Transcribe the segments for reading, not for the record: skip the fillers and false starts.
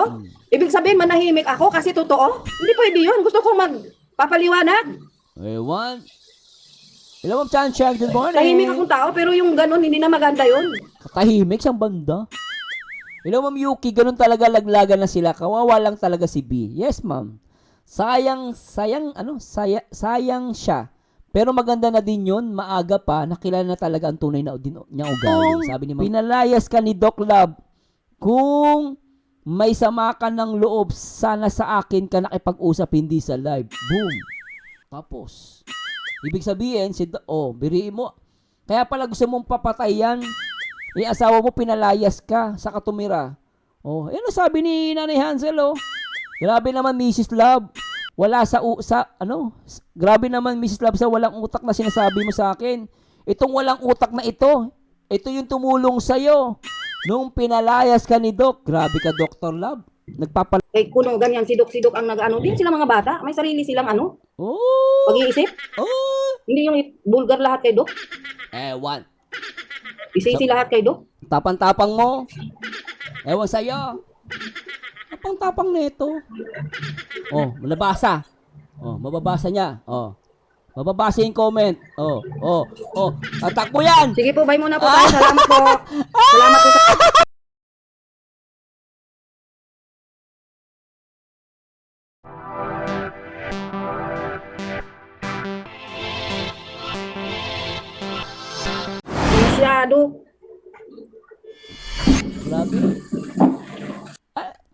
totoo? Ibig sabihin, manahimik ako kasi totoo? Hindi pwede yun. Gusto kong magpapaliwanag. Ewan. Hello, Ma'am Chanchan. Good Tahimik morning. akong tao, pero yung ganun, hindi na maganda yun. Katahimik siyang banda. Hello, Ma'am Yuki. Ganun talaga laglagan na sila. Kawawa lang talaga si B. Yes, Ma'am. Sayang siya. Pero maganda na din yun, maaga pa, nakilala na talaga ang tunay na niya ugali. Sabi ni Ma'am, pinalayas ka ni Doc Love. Kung may sama ka ng loob, sana sa akin ka nakipag-usap, hindi sa live. Boom. Tapos, ibig sabihin, biriin mo. Kaya pala gusto mong papatay yan. Yung asawa mo, pinalayas ka sa katumira. Oh, yan ang sabi ni Nanay Hansel, oh. Grabe naman, Mrs. Love. Grabe naman, Mrs. Love, sa walang utak na sinasabi mo sa akin. Itong walang utak na ito yung tumulong sa'yo. Nung pinalayas ka ni Doc, grabe ka, Dr. Love. Eh, kuno ganyan, sidok-sidok ang nag-ano. Din sila mga bata, may sarili silang Oh! pag-iisip. Oh! Hindi yung bulgar lahat kay Dok. Ewan. Isi-isi lahat kay Dok. Tapang-tapang mo. Ewan sa'yo. Tapang-tapang nito. Oh, nabasa. Oh, mababasa niya. Oh. Mababasa yung comment. Atak mo yan! Sige po, bye muna po tayo. Salamat po. Salamat po sa... Masyado. Grabe.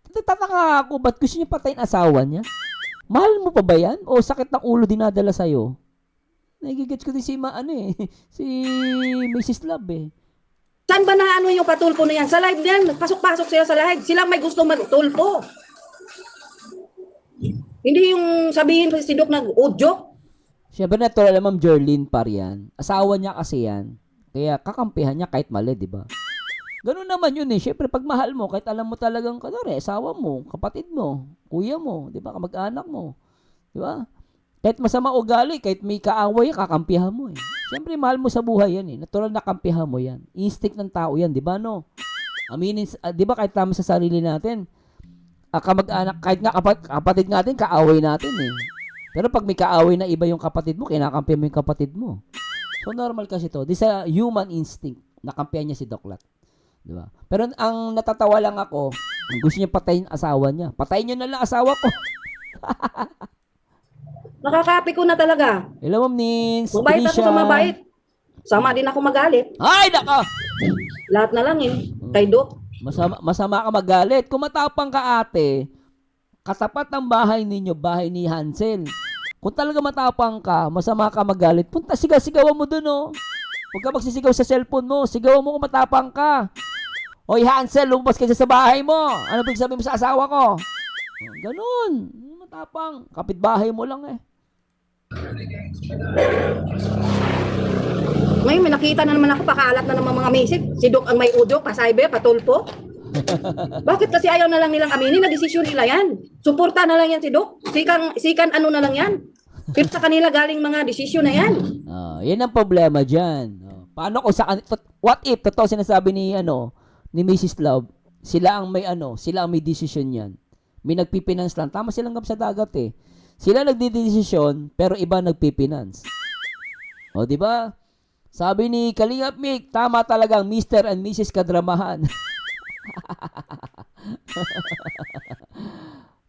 Nagtataka ako, ba't gusto niya patayin asawa niya? Mahal mo pa ba yan? O sakit ng ulo dinadala sa'yo? Nagigets ko din si si Mrs. Love eh. Saan ba na yung patulpo na yan? Sa live yan. Pasok-pasok sila sa live. Silang may gusto magtulpo. Hindi yung sabihin si Dok nag-udyok. Siyempre natural, Ma'am Jerlyn Parian. Asawa niya kasi yan. Kaya kakampihan niya kahit mali, di ba? Ganun naman yun eh. Siyempre pag mahal mo, kahit alam mo talagang asawa mo, kapatid mo, kuya mo, di ba? Kamag-anak mo. Di ba? Kahit masama ugali, kahit may kaaway, kakampihan mo eh. Siyempre mahal mo sa buhay yan eh. Natural na kampihan mo yan. Instinct ng tao yan, di ba no? Aminin, di ba kahit tama sa sarili natin, kamag-anak, kahit nga kapatid natin, kaaway natin eh. Pero pag may kaaway na iba yung kapatid mo, kinakampihan mo yung kapatid mo. So normal kasi to. This is a human instinct. Nakampihan niya si Doklat. Di ba? Pero ang natatawa lang ako, gusto niya patayin asawa niya. Patayin niyo na lang asawa ko. Nakakapi ko na talaga. Hello, Ma'am Nins. Mabait ako sa mabait. Sama din ako magalit. Ay, nako! Lahat na lang eh. Kay Dok. Masama ka magalit. Kung matapang ka ate, katapat ng bahay ninyo, bahay ni Hansel. Kung talaga matapang ka, masama ka magalit, punta sigaw-sigawan mo dun oh. Huwag ka magsisigaw sa cellphone mo. Sigawan mo kung matapang ka. Hoy Hansel, lumabas ka sa bahay mo. Ano big sabihin mo sa asawa ko? Ganun. Matapang. Kapitbahay mo lang eh. Ngayon, may nakita na naman ako, pakaalat na naman mga misik. Si Dok ang may udyok, pasaybe, patulpo. Bakit kasi ayaw na lang nilang aminin na desisyon nila yan? Suporta na lang yan si Dok. Sikan ano na lang yan. Pero sa kanila galing mga desisyon na yan. Yan ang problema dyan. Paano kung what if, totoo sinasabi ni Mrs. Love, sila ang may decision yan. May nagpipinance lang. Tama silang gab sa dagat eh. Sila nagdidesisyon, pero iba nagpipinance. O, di ba? Sabi ni Kalingap Mick, tama talagang Mr. and Mrs. Kadramahan.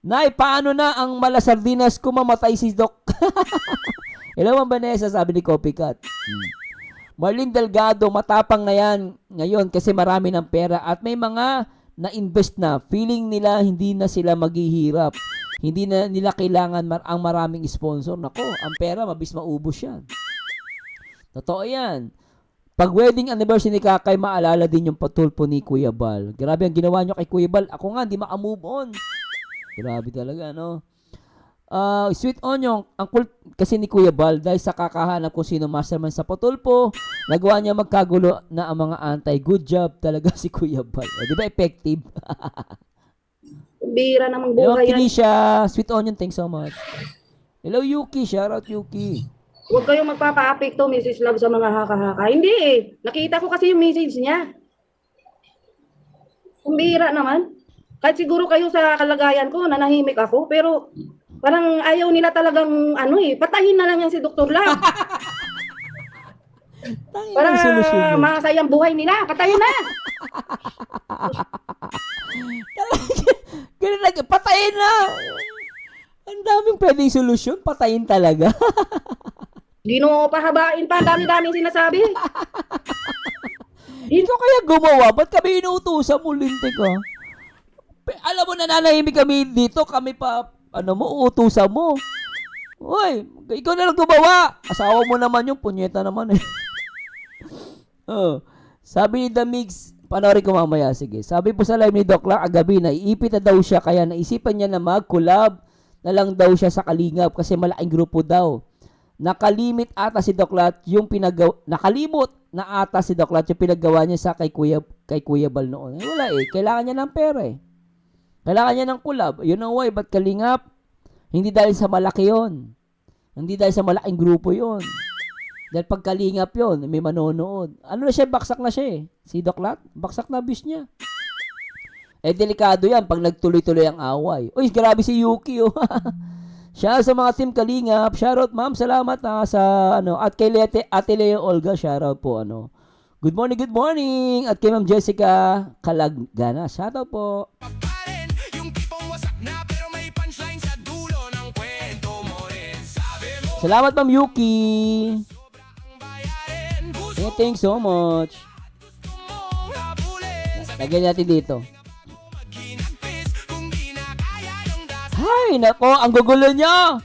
Nay, paano na ang malasardinas kung mamatay si Doc? Hello, Ma'am Vanessa, sabi ni Copycat. Marlene Delgado, matapang na yan ngayon kasi marami ng pera at may mga na-invest na. Feeling nila hindi na sila maghihirap. Hindi na nila kailangan ang maraming sponsor. Nako, ang pera, mabis maubos yan. Totoo yan. Pag wedding anniversary ni Kakay, maalala din yung patulpo ni Kuya Bal. Grabe ang ginawa nyo kay Kuya Bal. Ako nga, hindi maka-move on. Grabe talaga, no? Sweet Onion, ang cool kasi ni Kuya Bal dahil sa kakahanap kung sino mastermind sa patulpo, nagawa niya magkagulo na ang mga antay. Good job talaga si Kuya Bal. Di ba effective? Bira namang Hello, buhay yan. Kilisha. Sweet Onion, thanks so much. Hello, Yuki. Shout out, Yuki. Huwag kayong magpapa-apekto, Mrs. Love, sa mga haka-haka. Hindi eh. Nakita ko kasi yung message niya. Kumbira naman. Kahit siguro kayo sa kalagayan ko, nanahimik ako, pero parang ayaw nila talagang patayin na lang yan si Dr. Love. Tangin Para ang solusyon yun. masayang buhay nila, patayin na. Ganun lang, patayin na! Ang daming pwedeng solusyon, patayin talaga. Gino pahabain pa, ang dami-daming sinasabi. Ikaw kaya gumawa, ba't kami inuutusan mo, lintik ka? Alam mo, nananahimik kami dito, kami pa, uutusan mo. Uy, ikaw na lang gumawa. Asawa mo naman yung punyeta naman eh. Oh, sabi ni The Mix, panoorin ko mamaya, sige. Sabi po sa live ni Doc Lang, agabi, naiipit na daw siya, kaya naisipan niya na mag-collab na lang daw siya sa Kalingap kasi malaking grupo daw. Nakalimot na ata si Doc Lat yung pinagawa niya sa kay Kuya Bal noon. Wala eh, kailangan niya ng pera eh. Kailangan niya ng collab. Yun ang way, ba't Kalingap? Hindi dahil sa malaki yon. Hindi dahil sa malaking grupo yon. Dahil pag Kalingap yon, may manonood. Ano na siya, baksak na siya eh. Si Doc Lat, baksak na bis niya. Eh, delikado yan pag nagtuloy-tuloy ang away. Uy, grabe si Yuki oh. Siya sa mga team Kalingap. Shoutout ma'am, salamat sa at kay Ate Leo Olga, shoutout po Good morning. At kay Ma'am Jessica Kalagana, shoutout po. Salamat Ma'am Yuki. Thanks so much. Lagyan natin dito. Ay, nako, ang gugulo nyo.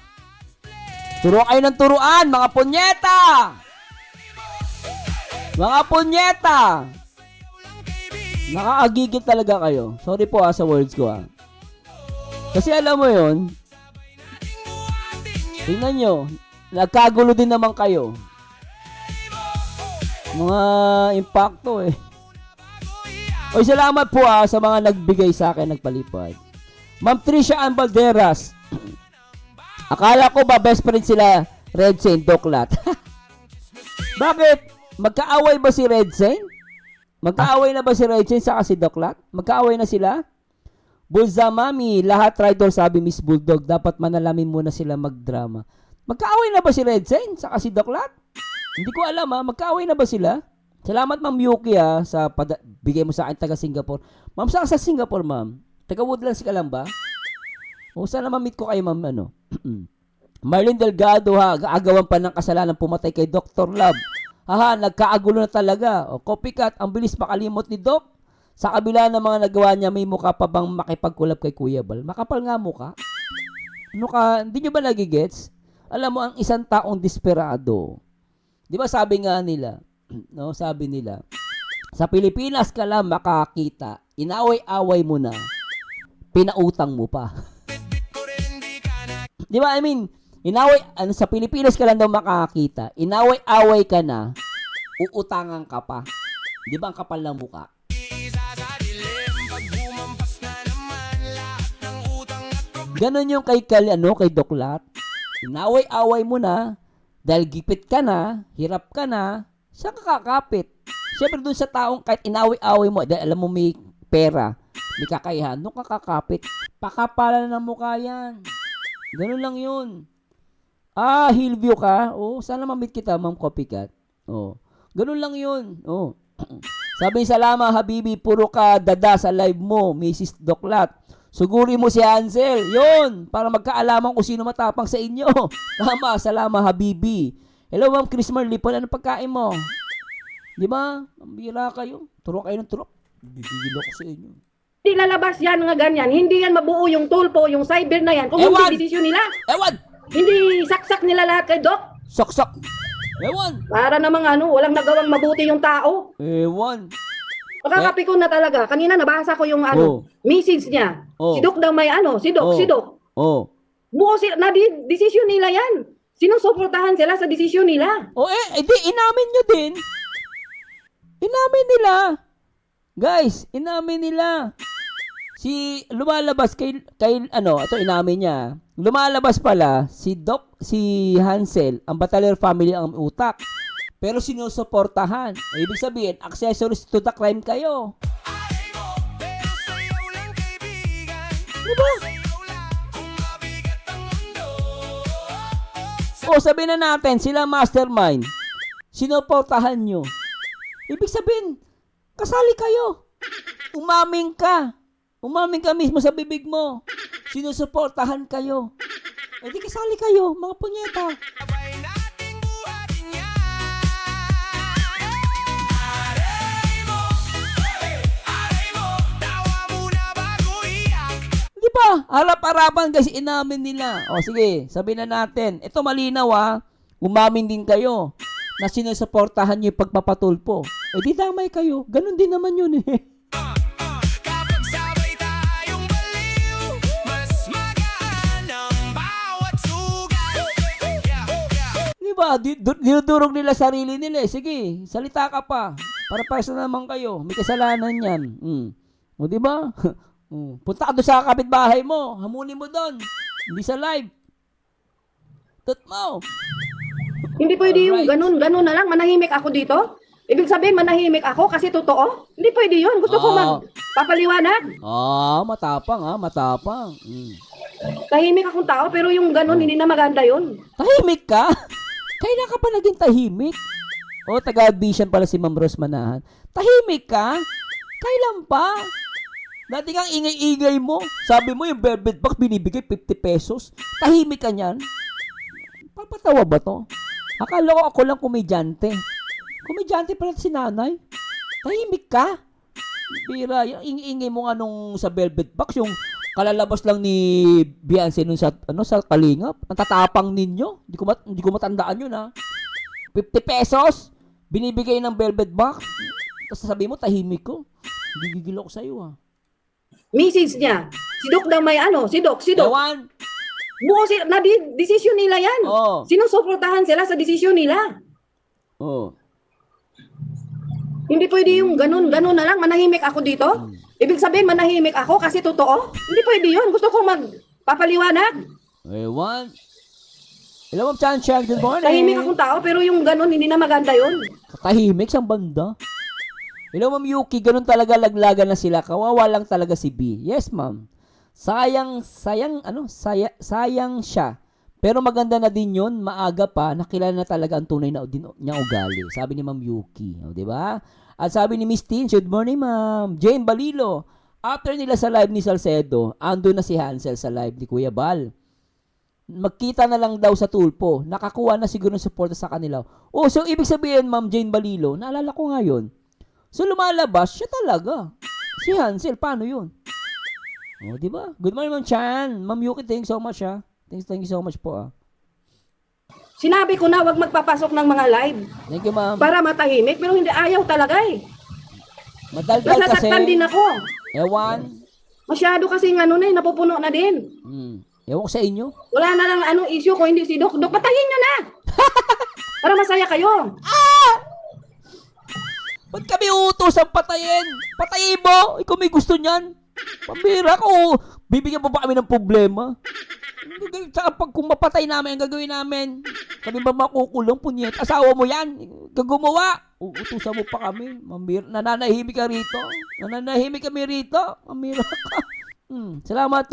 Turo kayo ng turuan, mga punyeta. Mga punyeta. Nakakagigit talaga kayo. Sorry po sa words ko Kasi alam mo yon. Tingnan nyo, nagkagulo din naman kayo. Mga impacto eh. Oy, salamat po sa mga nagbigay sa akin, nagpalipad. Ma'am Tricia Ann Valderas. Akala ko ba best friend sila Red Saint, Doc Lat? Bakit? Magkaaway ba si Red Saint? Magkaaway na ba si Red Saint saka si Doc Lat? Magkaaway na sila? Bulza Mami, lahat rider sabi Miss Bulldog, dapat manalamin muna sila magdrama. Magkaaway na ba si Red Saint saka si Doc Lat? Hindi ko alam magkaaway na ba sila? Salamat Ma'am Yuki sa bigay mo sa akin taga Singapore. Ma'am, saan sa Singapore, ma'am? Taga Woodlands ka lang ba? O sana ma-meet ko kayo, ma'am, Marlene Delgado agawan pa ng kasalanan pumatay kay Dr. Love. Nagkaagulo na talaga. O, copycat, ang bilis makalimot ni Doc. Sa kabila ng mga nagawa niya, may mukha pa bang makipagkulab kay Kuya Bal? Makapal nga mukha. Hindi nyo ba nagigets? Alam mo, ang isang taong desperado. Di ba sabi nga nila, sabi nila, sa Pilipinas ka lang makakita, inaway-away mo na, pinautang mo pa. Di ba? I mean, sa Pilipinas ka lang daw makakita, inaway-away ka na, uutangan ka pa. Di ba ang kapal ng mukha? Ganon yung kay Doc Lat. Inaway-away mo na, dahil gipit ka na, hirap ka na, siya kakakapit. Siyempre dun sa taong kahit inaway-away mo, dahil alam mo may pera, may kakayahan, nung kakakapit, pakapalan ng mukha yan. Ganun lang yun. Hillview ka? Sana ma-meet kita, Ma'am Copycat. Ganun lang yun. Sabi salamat, Habibi, puro ka dada sa live mo, Mrs. Doc Lat. Suguri mo si Hansel. Yun, para magkaalaman kung sino matapang sa inyo. Tama, salamat, Habibi. Hello, Ma'am Chris Marlipon, ano pagkain mo? Di ba? Ambira kayo. Turok kayo ng turok. Bibigil ako sa inyo. Hindi lalabas yan nga ganyan. Hindi yan mabuo yung tulpo, yung cyber na yan. Kung hindi desisyon nila. Ewan! Hindi saksak nila lahat kay Doc. Saksak! Ewan! Para namang walang nagawang mabuti yung tao. Ewan! Pakakapikon na talaga. Kanina nabasa ko yung message niya. Si Doc daw may si Doc. Buo sila, desisyon nila yan. Sinusuportahan sila sa desisyon nila. Di inamin nyo din. Inamin nila. Guys, inamin nila. Lumalabas ito inamin niya. Lumalabas pala si Hansel, ang Batalyor family ang utak. Pero sinusuportahan. Ibig sabihin, accessories to the crime kayo. Diba? O, sabihin na natin, sila mastermind. Sinuportahan nyo. Ibig sabihin, kasali kayo. Umaming ka. Umaming ka mismo sa bibig mo. Sinusuportahan kayo. E di kasali kayo, mga punyeta. Di ba? Harap-harapan kasi inamin nila. O sige, sabihin na natin. Ito malinaw umamin din kayo na sinusuportahan nyo yung pagpapatulpo. E di damay kayo. Ganun din naman yun eh. Diba? Dinudurog nila sarili nila eh. Sige, salita ka pa. Para naman kayo. May kasalanan yan. O diba? Punta ka doon sa kapitbahay mo. Hamunin mo doon. Hindi sa live. Tut mo. Hindi pwede yung ganun na lang. Manahimik ako dito. Ibig sabihin, manahimik ako kasi totoo. Hindi pwede yun. Gusto ko magpapaliwanag. Matapang matapang. Tahimik akong tao, pero yung ganun, hindi na maganda yun. Tahimik ka? Kailan ka pa naging tahimik? O, taga-admission pala si Ma'am Rose Manahan. Tahimik ka? Kailan pa? Dati kang ingay-ingay mo. Sabi mo yung velvet box binibigay 50 pesos. Tahimik ka niyan? Papatawa ba to? Akala ko ako lang komedyante. Komedyante pala si nanay. Tahimik ka? Bira, yung ingay mo nga nung sa velvet box, yung kalalabas lang ni Beyonce nun sa Kalingap. Ang tatapang ninyo. Hindi ko matandaan yun 50 pesos binibigay ng velvet box. Tapos sabi mo tahimik ko. Gigigil ako sa iyo Message niya. Si Doc daw may si Doc. Ewan. Buo na desisyon nila yan. Sinusuportahan sila sa desisyon nila. Hindi pwede yung ganun na lang. Manahimik ako dito. Ibig sabihin, manahimik ako kasi totoo. Hindi pwede yun. Gusto ko magpapaliwanag. Ewan. Hello, Ma'am Chan, good morning. Tahimik akong tao, pero yung ganun, hindi na maganda yun. Tahimik siyang banda. Hello, Ma'am Yuki, ganun talaga laglagan na sila. Kawawa lang talaga si B. Yes, Ma'am. Sayang siya. Pero maganda na din yun, maaga pa, nakilala na talaga ang tunay na niya ugali. Sabi ni Ma'am Yuki. Di ba? At sabi ni Miss Tin, good morning, Ma'am. Jane Balilo, after nila sa live ni Salcedo, ando na si Hansel sa live ni Kuya Bal. Magkita na lang daw sa tulpo. Nakakuha na siguro ng suporta sa kanila. So ibig sabihin, Ma'am Jane Balilo, naalala ko ngayon. So lumalabas, siya talaga. Si Hansel, paano yun? Di ba? Good morning, Ma'am Chan. Ma'am Yuki, thanks so much Thank you so much po Sinabi ko na wag magpapasok ng mga live. Thank you, Ma'am. Para matahimik, pero hindi ayaw talaga Madaldal kasi. Nasasaktan din ako. Ewan. Masyado kasi napupuno na din. Ewan ko sa inyo. Wala na lang issue ko hindi si Doc. Doc, patayin nyo na! Para masaya kayo. Ba't kami utos ang patayin? Patayin mo! Ikaw may gusto niyan. Pambira ko. Bibigyan pa ba kami ng problema? Saka kung mapatay namin, ang gagawin namin. Kami ba makukulong, punyet? Asawa mo yan. Gumawa. Utusan mo pa kami. Mambira. Nananahimik ka rito. Nananahimik kami rito. Mambira ka. Salamat.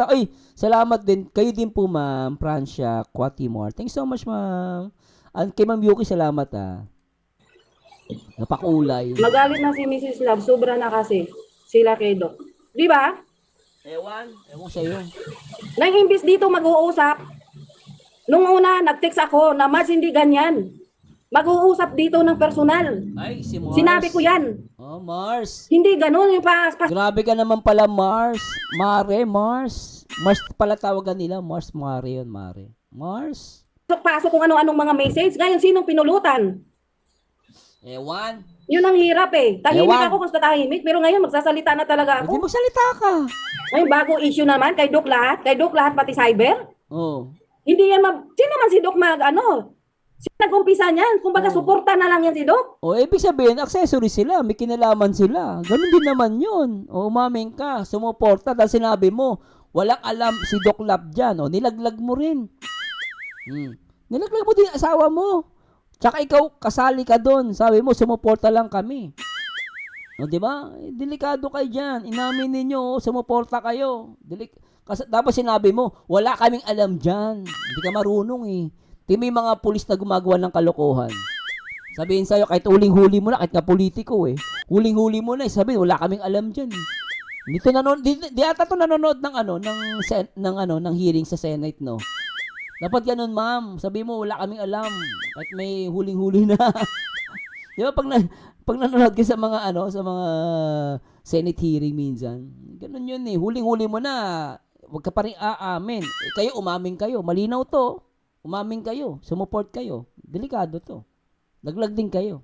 Salamat din. Kayo din po, Ma'am Francia Quatimor. Thanks so much, Ma'am. At kay Ma'am Yuki, salamat Napakulay. Magalit na si Mrs. Love. Sobra na kasi sila kay Doc. Di ba? Ewan sa'yo. Nang imbis dito mag-uusap, nung una, nag-text ako na mas hindi ganyan. Mag-uusap dito ng personal. Ay, si Mars. Sinabi ko yan. Mars. Hindi ganun. Yung Grabe ka naman pala, Mars. Mars. Mars pala tawagan nila. Mars, Mare yun, Mare. Mars. Pasok kung ano-anong mga message. Ngayon, sinong pinulutan? Ewan. Yun ang hirap Tahimik ako kung tahimik, pero ngayon magsasalita na talaga ako. Hindi magsalita ka. Ngayon, bagong issue naman, kay Doc lahat pati cyber. Hindi yan sino man si Doc sino nag-umpisa niyan? Kumbaga, suporta na lang yan si Doc. Ibig sabihin, accessory sila, may kinalaman sila. Ganun din naman yun. Umaming ka, sumuporta, dahil sinabi mo, walang alam si Doc Lab dyan. Nilaglag mo rin. Nilaglag mo din asawa mo. Tsaka ikaw, kasali ka doon. Sabi mo, sumuporta lang kami. Di ba? Delikado kayo dyan. Inamin ninyo, sumuporta kayo. Kasi dapat sinabi mo, wala kaming alam dyan. Hindi ka marunong eh. Di may mga pulis na gumagawa ng kalokohan. Sabihin sa'yo, kahit huling-huli mo na, kahit nga politiko eh. Huling-huli mo na, sabihin, wala kaming alam dyan eh. Dito di ata to nanonood ng ng hearing sa Senate, no. Dapat ganun, ma'am. Sabi mo wala kaming alam at may huling-huli na. Di ba pag nanonood ka sa mga sa mga Senate hearing minsan, ganun yun eh. Huling-huli mo na. Huwag ka pa rin aamin. Kayo umamin kayo. Malinaw to. Umamin kayo. Sumuport kayo. Delikado to. Laglag din kayo.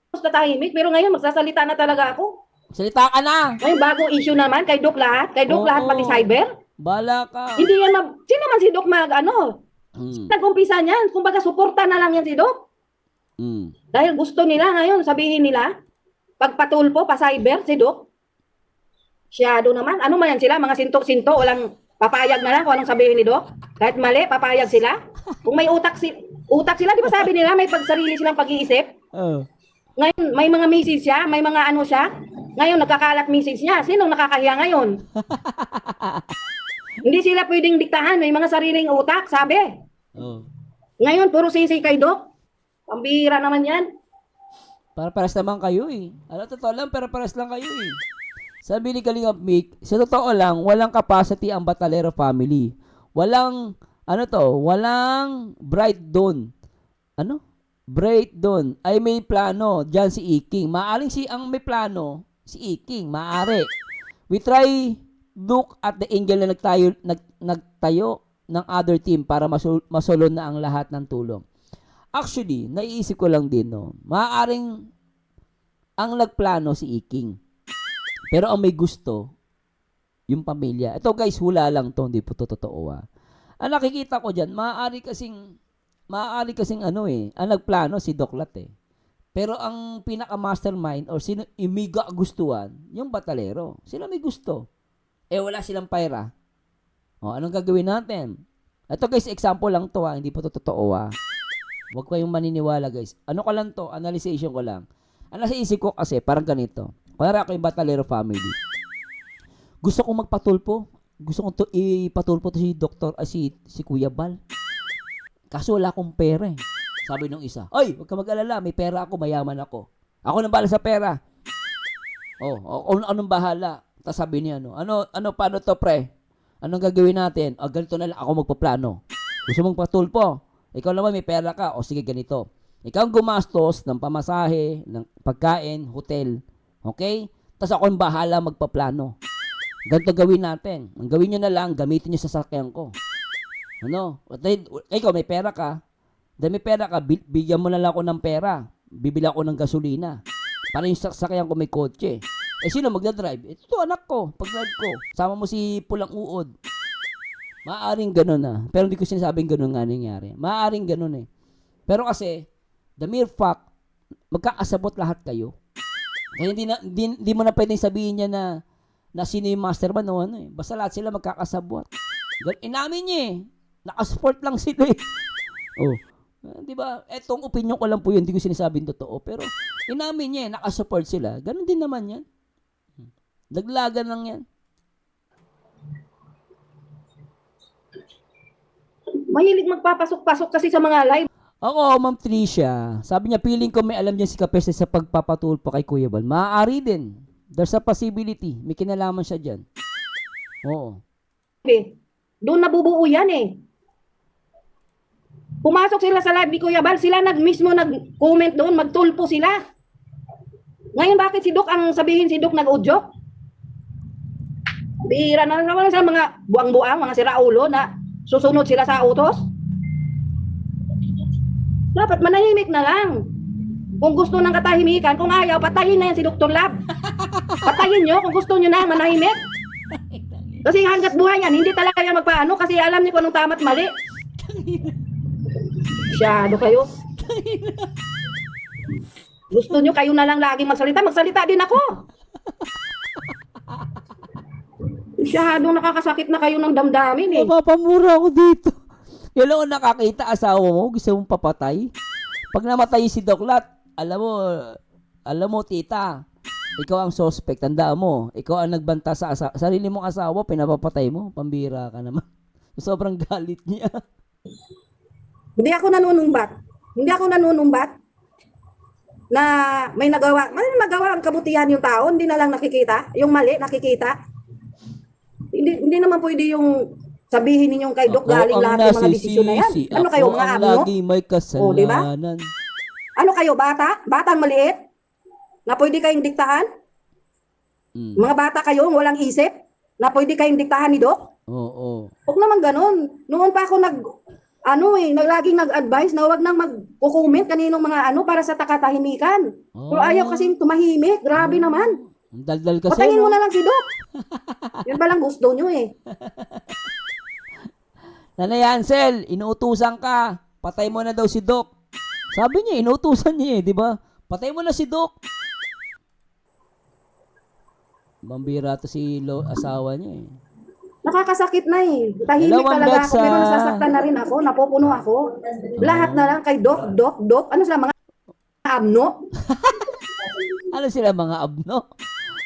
Tapos natahimik, pero ngayon magsasalita na talaga ako. Salita ka na. Ngayon bagong issue naman kay Doc lahat. Kay Doc lahat pati cyber. Bala ka. Hindi yan sino man si Doc Mm. nag-umpisa niyan. Kumbaga suporta na lang yan si Doc. Mm. Dahil gusto nila ngayon, sabihin nila, pagpatulpo, pa-cyber, si Doc. Siyado naman. Ano man yan sila? Mga sinto-sinto, walang papayag na lang kung anong sabihin ni Doc. Kahit mali, papayag sila. Kung may utak sila, di ba sabi nila, may pagsarili silang pag-iisip? Oh. Ngayon, may mga message siya, may mga ano siya. Ngayon, nagkakalat message niya. Sinong nakakahiya ngayon? Hindi sila pwedeng diktahan. May mga sariling utak, sabi. Oh. Ngayon, puro sisi kay Doc. Pambira naman yan. Para-paras naman kayo eh. Totoo lang, para-paras lang kayo eh. Sabi ni Kalingap Mick, sa totoo lang, walang capacity ang Batalero family. Walang, walang bright dawn. Bright dawn. Ay may plano, dyan si Iking. Maaring ang may plano, si Iking, maaari. We try look at the angle na nagtayo ng other team para masolon na ang lahat ng tulong. Actually, naiisip ko lang din, no, maaaring ang nagplano si Iking. Pero ang may gusto, yung pamilya. Ito guys, hula lang to, hindi po to totoo ah. Ang nakikita ko dyan, maaari kasing ang nagplano si Doc Lat eh. Pero ang pinaka-mastermind or sino imiga gustuhan, yung Batalero. Sila may gusto. Wala silang pera. Anong gagawin natin? Ito guys, example lang to hindi po to totoo Huwag kayong maniniwala guys. Ano ko lang to, analyzation ko lang. Ang nasa isip ko kasi, parang ganito. Para ako yung Batalero family. Gusto kong magpatulpo. Gusto kong ipatulpo to si Kuya Bal. Kaso wala akong pera eh. Sabi nung isa, "Ay, huwag ka mag-alala, may pera ako, mayaman ako. Ako nang bahala sa pera." Anong bahala? Tapos sabi niya, paano to pre? Anong gagawin natin? Ganito na lang, ako magpaplano. Gusto mong patulpo? Ikaw naman may pera ka. Sige, ganito. Ikaw ang gumastos ng pamasahe, ng pagkain, hotel. Okay? Tapos ako ang bahala magpaplano. Ganito gawin natin. Ang gawin nyo na lang, gamitin nyo sa sasakyan ko. Ikaw may pera ka. Dahil may pera ka, bigyan mo na lang ako ng pera. Bibili ako ng gasolina. Para yung sasakyan ko may kotse. Sino magdadrive? Ito anak ko, pag-drive ko. Sama mo si Pulang Uod. Maaring ganun Pero hindi ko sinasabing ganun nga nangyari. Maaring ganun eh. Pero kasi, the mere fact, magkakasabot lahat kayo. Kaya hindi mo na pwedeng sabihin niya na sino yung mastermind o Basta lahat sila magkakasabot. Inamin niya eh. Nakasupport lang sila eh. Di ba? Etong opinion ko lang po yun. Hindi ko sinasabing totoo. Pero inamin niya eh. Nakasupport sila. Ganun din naman yan. Daglagan lang yan. Mahilig magpapasok-pasok kasi sa mga live. Ako, Ma'am Tricia, sabi niya, feeling ko may alam niya si Kapes sa pagpapatulpo kay Kuya Bal. Maaari din. There's a possibility. May kinalaman siya dyan. Oo. Doon nabubuo yan eh. Pumasok sila sa live ni Kuya Bal, sila mismo nag-comment doon, magtulpo sila. Ngayon bakit si Doc ang sabihin si Doc nag-udyok? Bihira na naman sa mga buang-buang, mga siraulo na susunod sila sa utos. Dapat manahimik na lang. Kung gusto ng katahimikan, kung ayaw, patayin na yan si Dr. Lab. Patayin nyo kung gusto nyo na manahimik. Kasi hanggat buhay yan, hindi talaga yan magpaano kasi alam niyo kung anong tama at mali. Masyado kayo. Gusto nyo kayo na lang laging magsalita, magsalita din ako. Masyadong nakakasakit na kayo ng damdamin eh. Napapamura ako dito. Yan lang ang nakakita asawa mo, gusto mong papatay. Pag namatay si Doc Lat, alam mo tita, ikaw ang suspect, tandaan mo, ikaw ang nagbanta sa sarili mong asawa, pinapapatay mo, pambira ka naman. Sobrang galit niya. Hindi ako nanunumbat. Hindi ako nanunumbat na may nagawa ang kabutihan yung tao, hindi na lang nakikita. Yung mali, nakikita. Hindi naman pwede yung sabihin ninyong kay Doc galing lahat ng mga desisyon na yan. Ano kayo, Ako mga ang abno? lagi may O, di ba? kasalanan. Ano kayo, bata? Batang maliit? Na pwede kayong diktahan? Mm. Mga bata kayo, walang isip? Na pwede kayong diktahan ni Doc? Oo. Huwag naman ganun. Noon pa ako laging nag-advise na huwag nang mag-comment kaninong mga para sa takatahimikan. Pero ayaw kasing tumahimik. Grabe naman. Ang daldal kasi, Patayin mo no? na lang si Doc. Yan palang gusto nyo eh. Nanay Hansel, inuutusan ka. Patay mo na daw si Doc. Sabi niya, inuutusan niya di ba? Patay mo na si Doc. Bambira to si asawa niya Nakakasakit na eh. Tahimik Hello, Ma'am talaga ako. Lexa. Pero nasasaktan na rin ako. Napupuno ako. Lahat na lang kay Doc, Doc, Doc. Ano sila mga abno? Ano sila mga abno?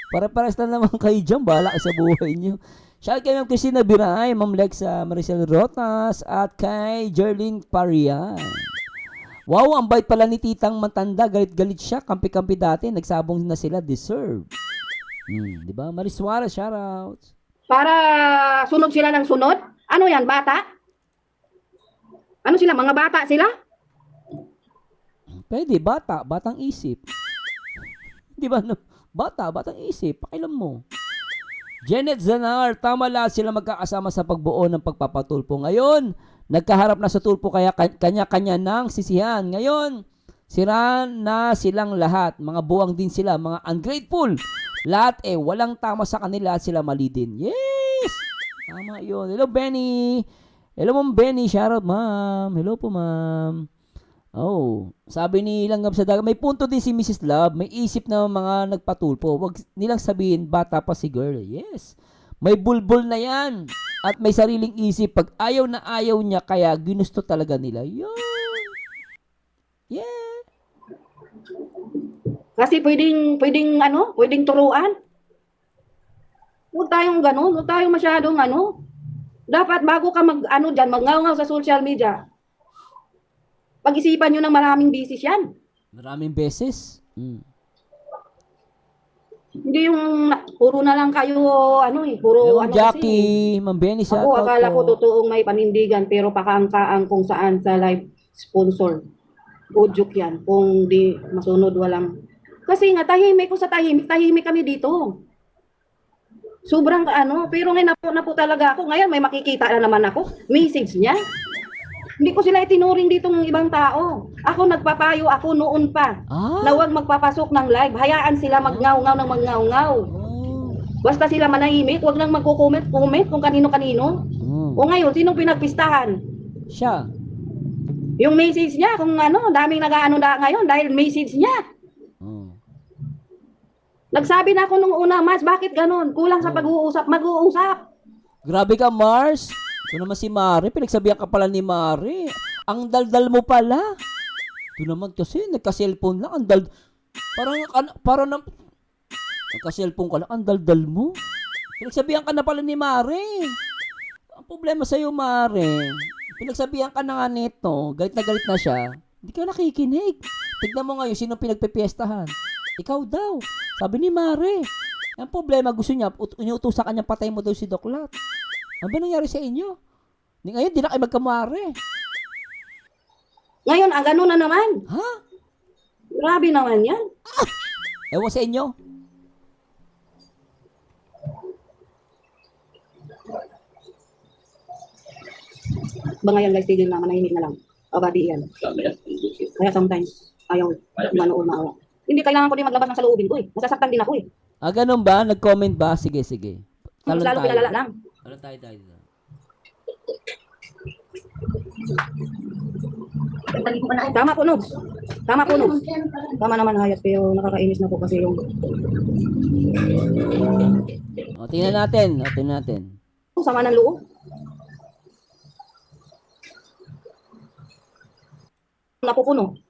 Para-paras na naman kayo dyan. Bahala sa buhay niyo. Shout kay Ma'am Christina Biray, Ma'am Lexa, Maricel Rotas, at kay Jerlyn Parian. Wow, ang bait pala ni Titang Matanda. Galit-galit siya. Kampi-kampi dati. Nagsabong na sila. Deserve. Di ba? Maris Suarez, shoutouts. Para sunod sila ng sunod? Ano yan, bata? Ano sila, mga bata sila? Pwede, batang isip. Di ba? No? Batang isip. Pakialam mo. Janet Zanar, tama lahat sila magkakasama sa pagbuo ng pagpapatulpo. Ngayon, nagkaharap na sa tulpo kaya kanya-kanya ng sisihan. Ngayon, sira na silang lahat. Mga buwang din sila, mga ungrateful. Lahat walang tama sa kanila at sila mali din. Yes! Tama yun. Hello, Benny. Hello, Ma'am Benny. Shoutout, Ma'am. Hello po, Ma'am. Oh, sabi ni Langgam sa Dagat, may punto din si Mrs. Love. May isip na mga nagpatulpo. Huwag nilang sabihin, bata pa si girl. Yes. May bulbul na yan. At may sariling isip. Pag ayaw na ayaw niya, kaya ginusto talaga nila. Yun. Yeah. Kasi pwedeng turuan. Huwag tayong ganun, huwag tayong masyadong Dapat bago ka magngaw-ngaw sa social media, pag-isipan nyo ng maraming bisis yan. Maraming beses. Hindi yung puro na lang kayo, puro Hello, Jackie. Ma'am Benny, Ako, shoutout akala ko po. totoong may panindigan, pero pakaangkaang kung saan sa live sponsor. Udyok yan. Kung di masunod, walang. Kasi nga, tahimik kami dito. Sobrang pero ngayon na po talaga ako. Ngayon may makikita na naman ako. Message niya. Hindi ko sila itinuring ditong ibang tao. Ako nagpapayo ako noon pa. Na huwag magpapasok ng live. Hayaan sila magngaw-ngaw ng magngaw-ngaw. Basta sila manahimik, huwag nang magko-comment kung kanino-kanino. O ngayon, sinong pinagpistahan? Siya. Yung message niya, kung daming nag-aano na ngayon dahil message niya. Nagsabi na ako nung una, Mars, bakit ganun? Kulang sa pag-uusap, mag-uusap. Grabe ka, Mars. Ito naman si Mari. Pinagsabihan ka pala ni Mari. Ang daldal mo pala. Ito naman kasi, nagka-cellphone lang. Ang parang nagka-cellphone ka lang. Ang daldal mo. Pinagsabihan ka na pala ni Mari. Ang problema sa'yo, Mari. Pinagsabihan ka na nga nito. Galit na siya. Hindi ka nakikinig. Tignan mo ngayon, sino pinagpepiestahan? Ikaw daw. Sabi ni Mare. Ang problema, gusto niya, inuutos sa kanya, patay mo daw si Doc Lat. Ano ba nangyari sa inyo? Ngayon, di na kayo magkamare. Ngayon, gano'n na naman. Ha? Grabe naman yan. Ewan sa inyo. Ba ngayon guys, tigil na, manahimik na lang. O badi yan. Kaya sometimes, ayaw manood maawa. Hindi, kailangan ko din maglabas ng saloobin ko eh. Nasasaktan din ako eh. Ganun ba? Nag-comment ba? Sige. Mas lalo pinalala lang. Talon tayo. Tama po, Nobs. Tama naman, Hayat, pero nakakainis na po kasi yung Tingnan natin. sama ng loob. Napupuno.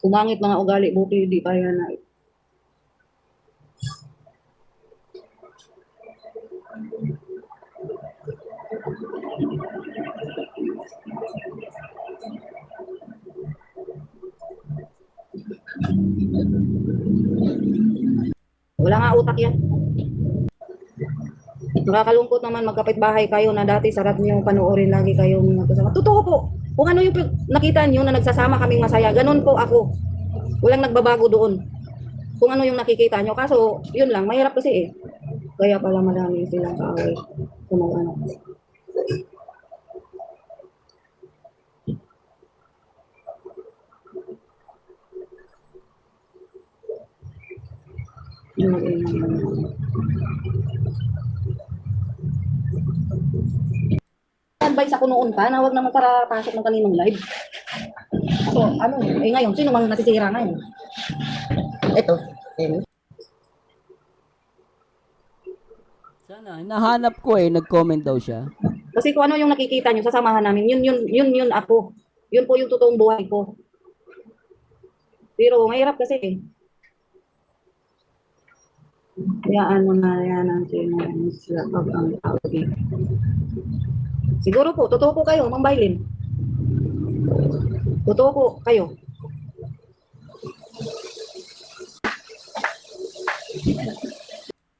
Kumangit mga ugali, buti di pa yan na. Wala nga utak yan. Nakakalungkot naman magkapit-bahay kayo na dati sarap niyo panoorin lagi kayong magkasama. Totoo po. Kung ano yung nakita niyo na nagsasama kaming masaya, ganun po ako. Walang nagbabago doon. Kung ano yung nakikita niyo. Kaso, yun lang, mahirap kasi eh. Kaya pala marami silang kaaway. Kung ano. Advice ako noon pa na huwag naman para pasok ng kaninong live. So, ano, ngayon, sino mang nasisira ngayon? Ito. Sana, nahanap ko nag-comment daw siya. Kasi kung ano yung nakikita nyo, sasamahan namin, yun ako. Yun po yung totoong buhay ko. Pero mahirap kasi eh. Hayaan mo na yan ang sila pag ang tawag eh. Siguro po, totoo po kayo, Mang Bailin. Totoo po kayo.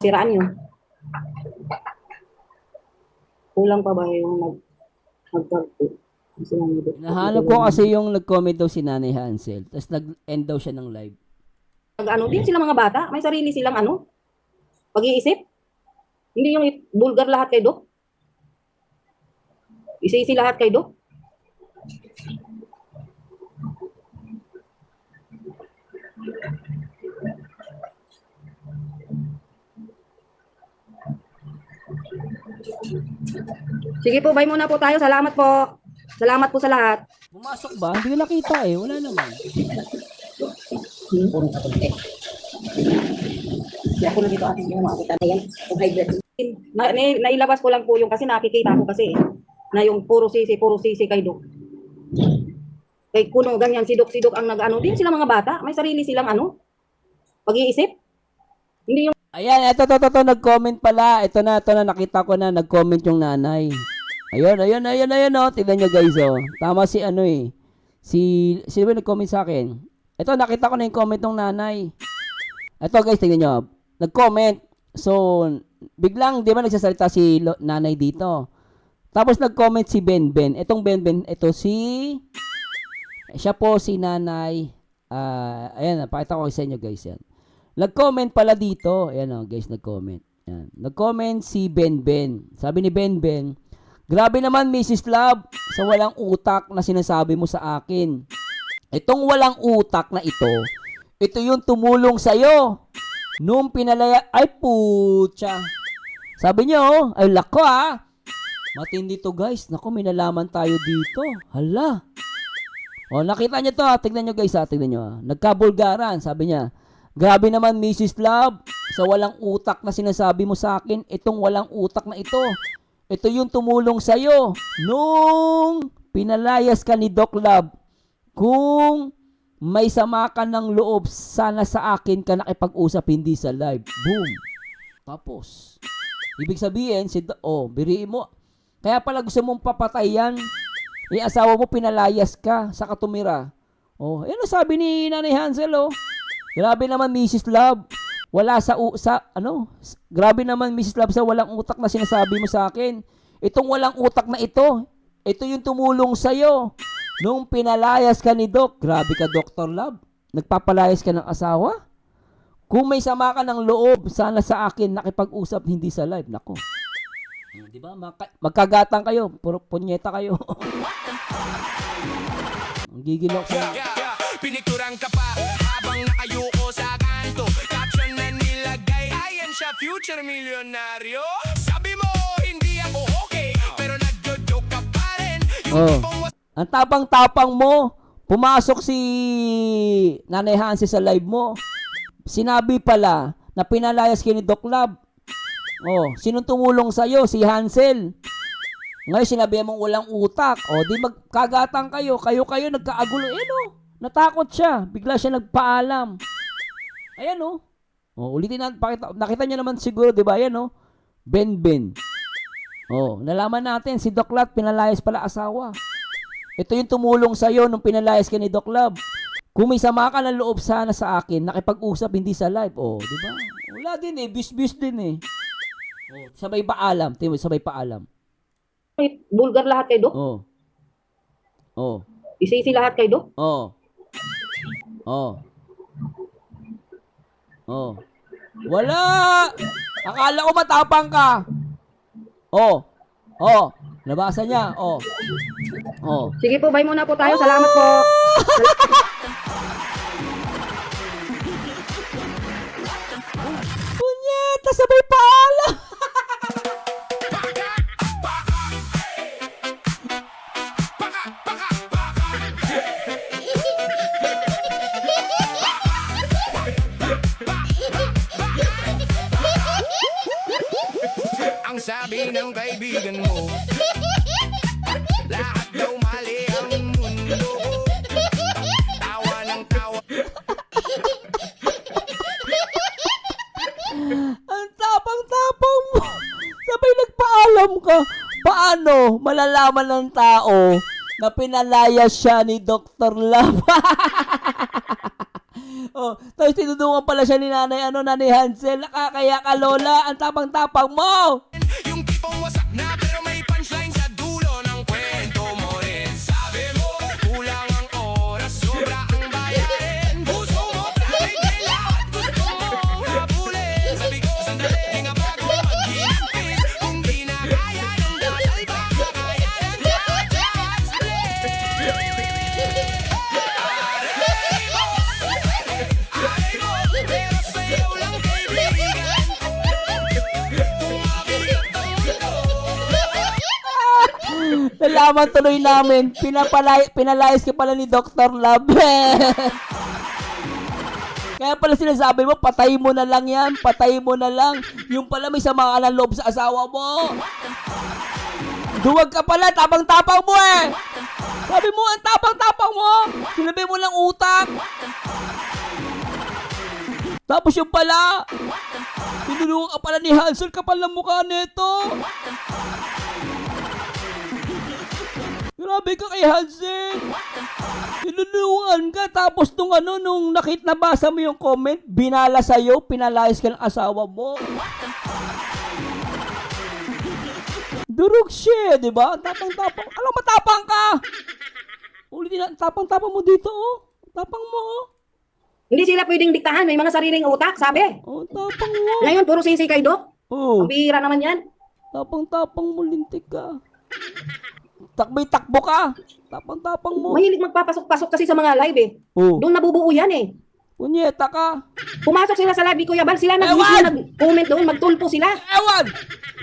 Siraan nyo. Kulang pa ba yung nagtagpo? Nahanap ko kasi yung nag-comment daw si Nanay Hansel. Tapos nag-end daw siya ng live. Ano din sila mga bata, may sarili silang pag-iisip. Hindi yung bulgar lahat kay Dok. Isi-isi lahat kay Dok. Sige po, bye muna po tayo. Salamat po. Salamat po sa lahat. Pumasok ba? Hindi ko nakita Wala naman. Puro kapunti. Hindi ako na dito ating yung makita na yan. Kung hybrid. Nailabas ko lang po yung kasi nakikita ko kasi na yung puro sisi kay Dok. Kay Kuno, ganyan, si Dok ang nag-ano. Din sila mga bata. May sarili silang pag-iisip. Hindi yung Ayan, ito, nag-comment pala. Ito na, nakita ko na, nag-comment yung nanay. Ayun, tignan nyo guys, Tama si sino ba nag-comment sa akin? Ito, nakita ko na yung comment ng nanay. Ito guys, tignan nyo. Nag-comment. So, biglang, di ba nagsasalita si nanay dito? Tapos nag-comment si Ben. Itong Ben, ito siya po si nanay. Ayan, pakita ko sa inyo guys yan. Nag-comment pala dito. Ayan guys, nag-comment. Ayan. Nag-comment si Ben. Sabi ni Ben, grabe naman Mrs. Love sa walang utak na sinasabi mo sa akin. Itong walang utak na ito yung tumulong sa'yo. Nung pinalaya, ay putya. Sabi niyo, ay lako matindi to guys. Naku, may nalaman tayo dito. Hala. Nakita niyo to tignan niyo guys tignan niyo Nagkabulgaran, sabi niya. Grabe naman Mrs. Love sa walang utak na sinasabi mo sa akin. Itong walang utak na ito yung tumulong sa'yo nung pinalayas ka ni Doc Love. Kung may sama ka ng loob, sana sa akin ka nakipag-usap, hindi sa live. Boom. Tapos, ibig sabihin, biriin mo. Kaya pala gusto mong papatay yan. Asawa mo pinalayas ka sa katumira. Yan ang sabi ni Nanay Hansel, Grabe naman Mrs. Love. Grabe naman Mrs. Love sa walang utak na sinasabi mo sa akin. Itong walang utak na ito yung tumulong sa'yo. Nung pinalayas ka ni Doc. Grabe ka, Dr. Love. Nagpapalayas ka ng asawa? Kung may sama ka ng loob, sana sa akin nakipag-usap, hindi sa live. Nako. Di ba? Magkagatang kayo. Puro punyeta kayo. Ang gigilok sa... Pinituran ka pa habang nakayuko sa kanto. Caption na nilagay, ayan siya, future milyonaryo. Sabi mo, hindi ako okay, pero nagjo-joke ka pa rin. Ang tapang-tapang mo. Pumasok si Nanay Hansel sa live mo. Sinabi pala na pinalayas kayo ni Doc Love. Sinong tumulong sa'yo? Si Hansel. Ngayon sinabi mong walang utak. O di magkagatan kayo. Kayo nagkaagulo. Ayan o. Natakot siya. Bigla siya nagpaalam. Ayan o. O ulitin natin. Nakita niyo naman siguro, di ba? Ayan o. Ben. O, nalaman natin. Si Doc Lab, pinalayas pala asawa. Ito yung tumulong sa'yo nung pinalayas ka ni Doc Lab. Kung may sama ka ng loob sana sa akin, nakipag-usap hindi sa live. O, di ba? Wala din eh. Bis din eh. O, sabay paalam. Tingnan mo, sabay paalam. Bulgar lahat kay Dok. Oh. Oh. Isi lahat kay Dok. Oh. Oh. Oh. Wala! Akala ko matapang ka. Oh. Oh. Nabasa niya. Oh. Oh. Sige po, bye muna po tayo. Salamat po. Punyeta, sabay paalam. Ang sabi ng kaibigan mo, lahat daw mali ang mundo. Tawa ng tawa. Ang tapang-tapang mo. Sabay nagpaalam ka. Paano malalaman ng tao na pinalayas siya ni Dr. Love? Oh, tapos tinudungan pala siya ni Nanay Hansel. Nakakaya ka, Lola. Ang tapang-tapang mo. Yung tipong wasak na pero may punchline sa dulo ng kwento mo rin. Sabi mo, kulang ang oras, sobra ang bayarin. Puso mo, traffic din lahat gusto mong habulin. Sabi ko, sandali, di nga bago mag-hinapin. Kung di na kaya ng dasal, baka kaya ng judge split. Aray mo, pero sa'yo lang kaibigan. Nalaman tuloy namin. Pinalayas ka pala ni Dr. Love. Kaya pala sinasabi mo, patay mo na lang yan. Patay mo na lang. Yung pala may sama ka ng loob sa asawa mo. Duwag ka pala, tapang-tapang mo eh. Sabi mo, ang tapang-tapang mo. Sinabi mo lang utak. Tapos yung pala, tinulungan ka pala ni Hansel, kapal ng mukha nito. Grabe ka kay Hansel. Tinulungan ka, tapos nung nabasa mo yung comment, binala sa'yo, pinalayas ka ng asawa mo. Durog siya, di ba? Tapang-tapang. Alam, matapang ka. Ulitin na, tapang-tapang mo dito, oh. Tapang mo, oh. Hindi sila pwedeng diktahan. May mga sariling utak, sabi. Oh, tapang mo. Ngayon, puro sisi kay Dok. Oh, Ang bihira naman yan. tapang-tapang mo, lintik ka. Takbo ka. Tapang-tapang mo. Mahilig magpapasok-pasok kasi sa mga live eh. Oh, Doon nabubuo yan eh. punyeta ka. Pumasok sila sa live ni Kuya Bal, sila Ewan! nag-comment doon, magtulpo sila. Ewan!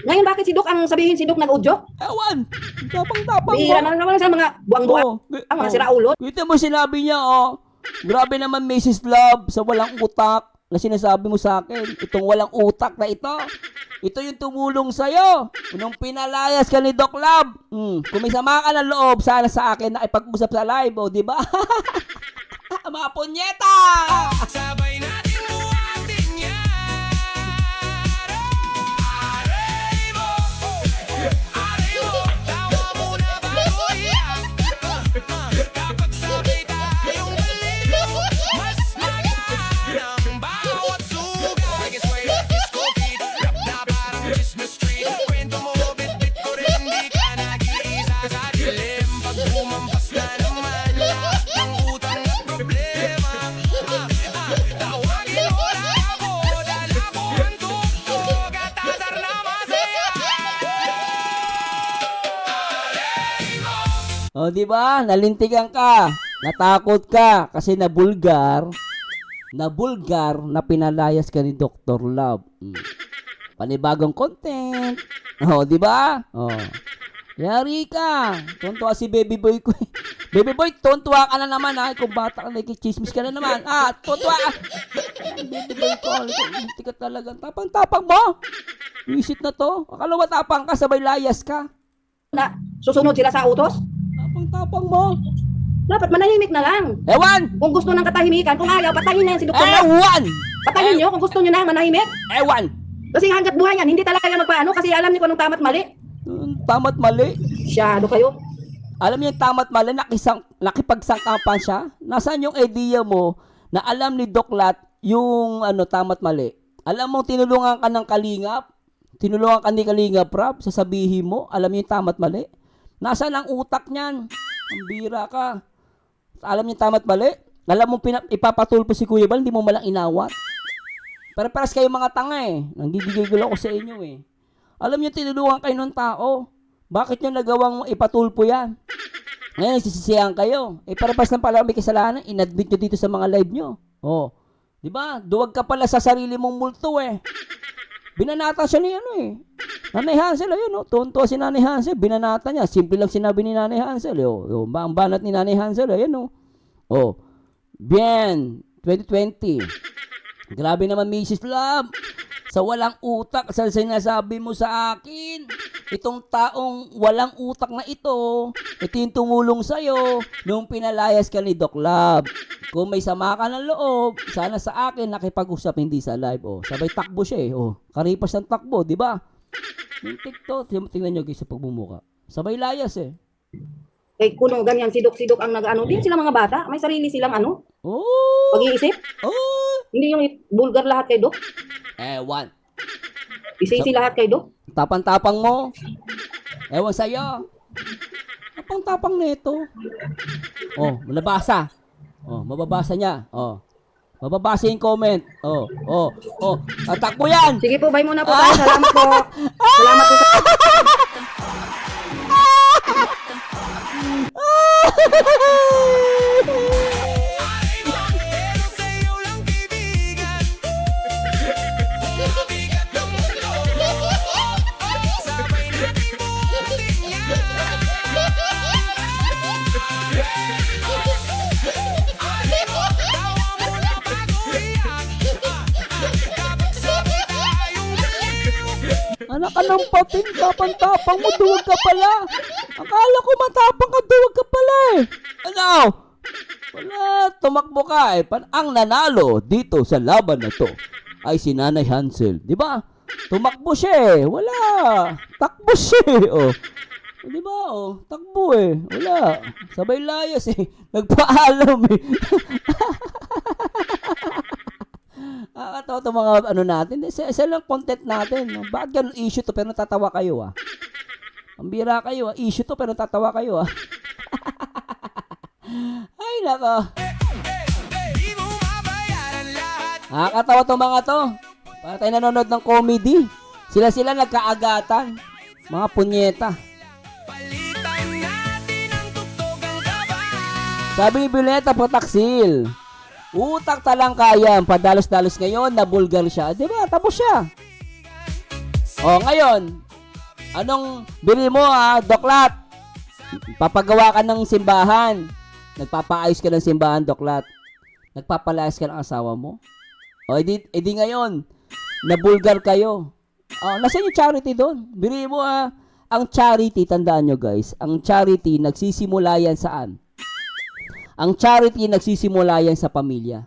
Ngayon, bakit si Dok ang sabihin si Dok nag-audio? Ewan! Tapang-tapang mo. Bihira naman sa mga buwang-buwang. Oh, Ang mga siraulo. Kita mo sinabi niya, oh. Grabe naman Mrs. Love sa walang utak na sinasabi mo sa akin. Itong walang utak na ito. Ito yung tumulong sa'yo. Nung pinalayas ka ni Doc Love. Kung may sama ka ng loob, sana sa akin na ipag-usap sa live, oh, di ba? Mga punyeta! Sabay natin buhatin yan. Aray mo, tawa muna bago iyak. Kapag sabay tayong baliw, mas magaan ang bawat sugat. Reggae sway, disco beat, rap na parang Christmas tree. Kwento mo, bit-bit ko rin, di ka nag-iisa sa dilim. Pag bumampas na naman, lahat ng utang at problema. Tawagin mo na ako, dala ko ang tugtog at asar na masaya. Oh, di ba? Nalintigan ka. Natakot ka kasi nabulgar na pinalayas ka ni Dr. Love. Panibagong content. Oh, di ba? Oh. Yari ka. Tuntua si baby boy ko. Baby boy, tuntua ka na naman ha. Kung bata ka, nakikichismis ka na naman. Tuntua ka. Baby boy ko, hindi ka talaga. Tapang-tapang mo. Visit na to. Akala mo tapang ka, sabay layas ka. na susunod sila sa utos? Tapang-tapang mo. Dapat manahimik na lang. Ewan! Kung gusto ng katahimikan, kung ayaw, patayin na yan si Dr. Love. Ewan! Patayin nyo kung gusto nyo na manahimik. Ewan! Kasi hanggat buhay yan, hindi talaga yan magpaano kasi alam niyo kung anong tama't mali. Tama't mali. Masyado kayo. Alam niyo yung tama't mali, nakipagsangkapan siya. Nasaan yung idea mo na alam ni Doc Lat yung tama't mali? Alam mo, tinulungan ka ng Kalingap, tinulungan ka ni Kalingap Rap, sasabihin mo, alam niyo yung tama't mali? Nasaan ang utak niyan? Ang bira ka. Alam niyo yung tama't mali? Alam mo, ipapatulpo si Kuya Bal, hindi mo malang inawat. Pero paras kayo mga tanga eh. Nanggigigil ako sa inyo eh. Alam niyo, tinulungan kayo ng tao. Bakit nyo nagawang ipatulpo yan? Ngayon, sisisihan kayo. Parapas lang pala may kasalanan, inadmit nyo dito sa mga live nyo. Oh. Diba? Duwag ka pala sa sarili mong multo eh. Binanata siya ni Nanay Hansel, ayun Tonto si Nanay Hansel, binanata niya. Simple lang sinabi ni Nanay Hansel. Ang banat ni Nanay Hansel, ayun Oh. Bien, 2020. Grabe naman, Mrs. Love. Sa walang utak, sa sinasabi mo sa akin, itong taong walang utak na ito yung tumulong sa'yo nung pinalayas ka ni Doc Love. Kung may sama ka ng loob, sana sa akin nakipag-usap, hindi sa live. Sabay takbo siya karipas ng takbo, di ba? Yung TikTok, tingnan nyo guys sa pagbumuka. Sabay layas Eh, kuno ganyan, sidok-sidok ang nag-ano. Din sila mga bata, may sarili silang pag-iisip. Hindi yung bulgar lahat kay Dok. Ewan. Isi-isi lahat kay Dok. Tapang-tapang mo. Ewan sa'yo. Tapang-tapang nito. Nabasa. Mababasa niya. Mababasa yung comment. Takbo yan. Sige po, bye muna po tayo. Salamat po. Salamat po sa... Sa'yo lang kaibigan. Bigat ng mundo. Sabay natin buhatin yan. Tawa mo na bago iyak. Kapag sabay tayong baliw. Anak ka ng patin, tapang-tapang mo, duwag ka pala. Akala ko matapang ka, duwag ka pala Ano? Wala, tumakbo ka Ang nanalo dito sa laban na to ay si Nanay Hansel. Di ba? Tumakbo siya Wala. Takbo siya Di ba? Takbo Wala. Sabay layas Nagpaalam Ito mga natin. Isa lang content natin. Bakit ganun issue to pero natatawa kayo Ang bira kayo Issue to pero natatawa kayo Ay nako. Di mo mabayaran lahat. Nakakatawa tong mga to. Para tayo nanonood ng comedy. Sila nagkaagatan. Mga punyeta. Palitan natin ang tugtugang kaba. Sabi ni Violeta Potaksil, utak talang kaya. Padalos-dalos ngayon, nabulgar siya. Diba? Tapos siya. Ngayon, anong bili mo Doc Lat? Papagawa ka ng simbahan. Nagpapaayos ka ng simbahan, Doc Lat. Nagpapalayas ka ng asawa mo. Edi ngayon, nabulgar kayo. Nasaan yung charity doon? Bili mo ang charity, tandaan nyo guys, ang charity nagsisimula yan saan? Ang charity nagsisimula yan sa pamilya.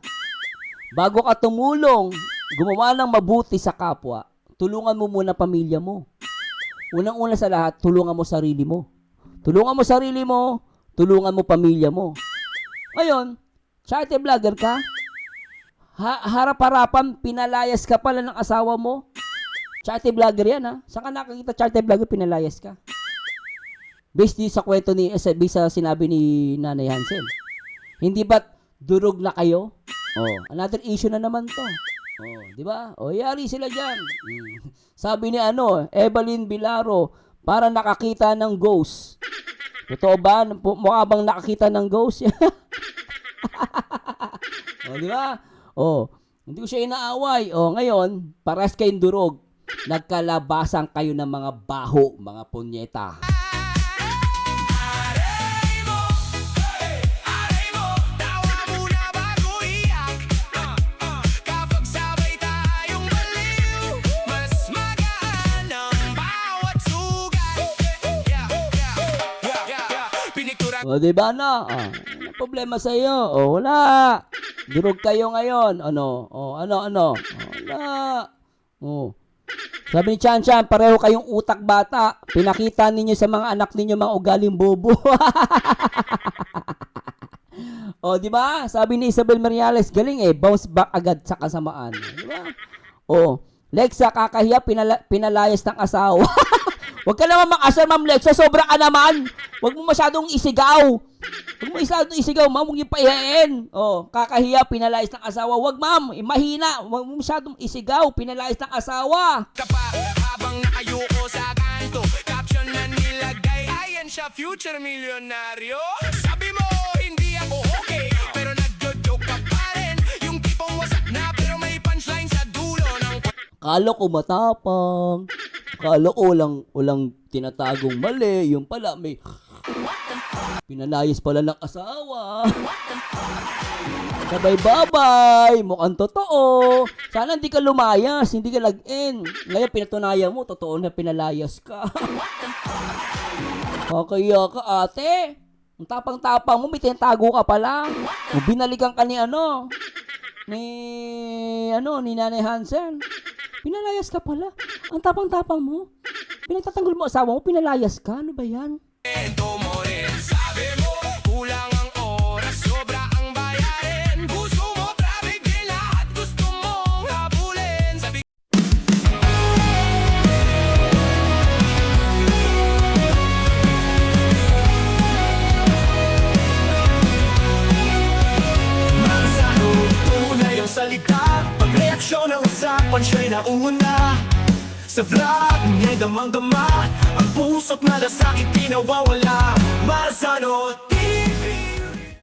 Bago ka tumulong, gumawa ng mabuti sa kapwa, tulungan mo muna pamilya mo. Unang-una sa lahat, tulungan mo sarili mo. Tulungan mo sarili mo, tulungan mo pamilya mo. Ngayon, charity vlogger ka? Harap-harapan, pinalayas ka pala ng asawa mo. Charity vlogger yan Saan ka nakakita charity vlogger, pinalayas ka? Based di sa kwento based sa sinabi ni Nanay Hansel. Hindi ba't durog na kayo? Another issue na naman to. Di ba? Yari sila dyan. Sabi ni Evelyn Bilaro, para nakakita ng ghost. Totoo ba? Mukha bang nakakita ng ghost? Di ba? Hindi ko siya inaaway. Ngayon, paras kayong durog. Nagkalabasan kayo ng mga baho, mga punyeta. Aray mo, tawa mo na bago iyak. Kapag sabay tayong baliw, mas magaan ang bawat sugat. O, di ba na? Ano problema sa iyo? O, wala. Durog kayo ngayon. Ano? O, ano? O, wala. O. Sabi ni Chan Chan, pareho kayong utak bata. Pinakita ninyo sa mga anak ninyo mga ugaling bobo. O, di ba? Sabi ni Isabel Mariales, galing bounce back agad sa kasamaan. Di ba? O, Lexa, kakahiya, pinalayas ng asawa. Huwag ka naman makasal, Ma'am Lexa. Sobra ka naman. Huwag mo masyadong isigaw. Huwag mo masyadong isigaw, ma'am. Huwag yung paihain. Oh, kakahiya, pinalayas ng asawa. Huwag, ma'am. Mahina. Huwag mo masyadong isigaw. Pinalayas ng asawa. Ka pa habang nakayuko sa kanto. Caption na nilagay, ayan siya, future milyonaryo. Sabi mo, hindi ako okay, pero nagjo-joke ka pa rin. Yung tipong wasak na, pero may punchline sa dulo ng Kala ko matapang. Kala ko walang tinatagong mali. Yung pala may pinalayas pala ng asawa. Sabay-babay. Mukhang totoo. Sana hindi ka lumayas. Hindi ka lag-in. Ngayon pinatunayan mo. Totoo na pinalayas ka. Kakaya ka, ate. Ang tapang-tapang mo. May tinatago ka pala. Binalikan ka ni ni Nanay Hansen. Pinalayas ka pala. Ang tapang-tapang mo. Pinagtatanggol mo asawa mo, pinalayas ka. Ano ba yan? kwento mo rin. Sabi mo, kulang ang oras, sobra ang bayarin. Gusto mo, traffic din lahat, gusto mong habulin. Sabi Magsano, tunay ang salita. Pagreaksyon ng usapan, siya'y nauna. Sa vlog, niya'y damang-dama. Ang pusot na lasakit, di nawawala. Magsano,